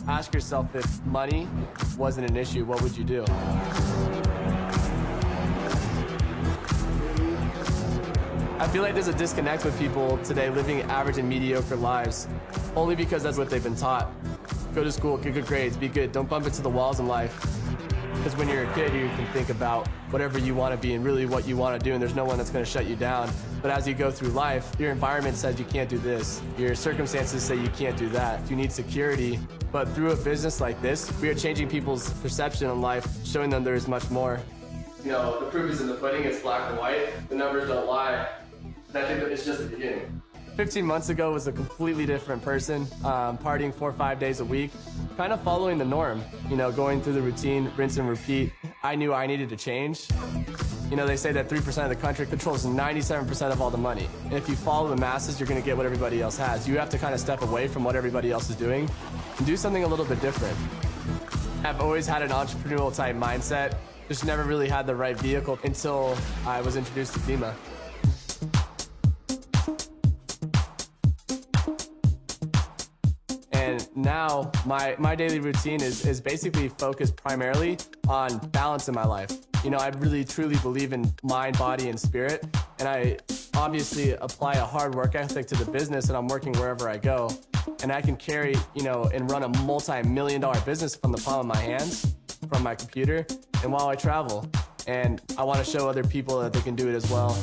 Ask yourself, if money wasn't an issue, what would you do? I feel like there's a disconnect with people today living average and mediocre lives only because that's what they've been taught. Go to school, get good grades, be good, don't bump into the walls in life. Because when you're a kid, you can think about whatever you want to be and really what you want to do, and there's no one that's going to shut you down. But as you go through life, your environment says you can't do this. Your circumstances say you can't do that. You need security. But through a business like this, we are changing people's perception on life, showing them there is much more. You know, the proof is in the pudding, it's black and white. The numbers don't lie. And I think that it's just the beginning. 15 months ago was a completely different person, partying 4 or 5 days a week, kind of following the norm, you know, going through the routine, rinse and repeat. I knew I needed to change. You know, they say that 3% of the country controls 97% of all the money. And if you follow the masses, you're going to get what everybody else has. You have to kind of step away from what everybody else is doing and do something a little bit different. I've always had an entrepreneurial type mindset, just never really had the right vehicle until I was introduced to FEMA. And now my daily routine is basically focused primarily on balance in my life. You know, I really truly believe in mind, body, and spirit. And I obviously apply a hard work ethic to the business, and I'm working wherever I go. And I can carry, you know, and run a multi-million-dollar business from the palm of my hands, from my computer, and while I travel. And I want to show other people that they can do it as well.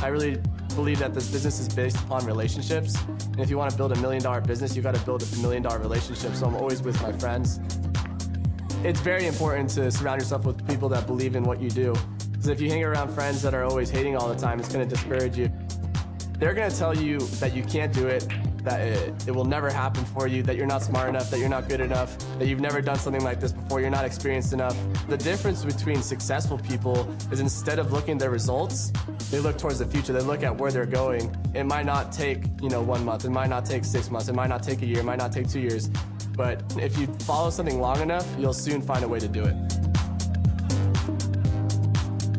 I really believe that this business is based upon relationships. And if you want to build $1 million business, you got to build a $1 million relationship. So I'm always with my friends. It's very important to surround yourself with people that believe in what you do. Because if you hang around friends that are always hating all the time, it's going to discourage you. They're going to tell you that you can't do it, that it will never happen for you, that you're not smart enough, that you're not good enough, that you've never done something like this before, you're not experienced enough. The difference between successful people is instead of looking at their results, they look towards the future. They look at where they're going. It might not take, you know, 1 month. It might not take 6 months. It might not take a year. It might not take 2 years. But if you follow something long enough, you'll soon find a way to do it.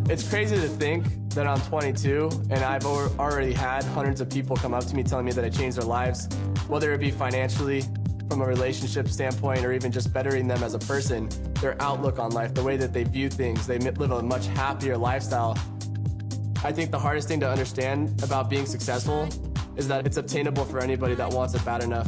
It's crazy to think that I'm 22 and I've already had hundreds of people come up to me telling me that I changed their lives, whether it be financially, from a relationship standpoint, or even just bettering them as a person, their outlook on life, the way that they view things. They live a much happier lifestyle. I think the hardest thing to understand about being successful is that it's obtainable for anybody that wants it bad enough.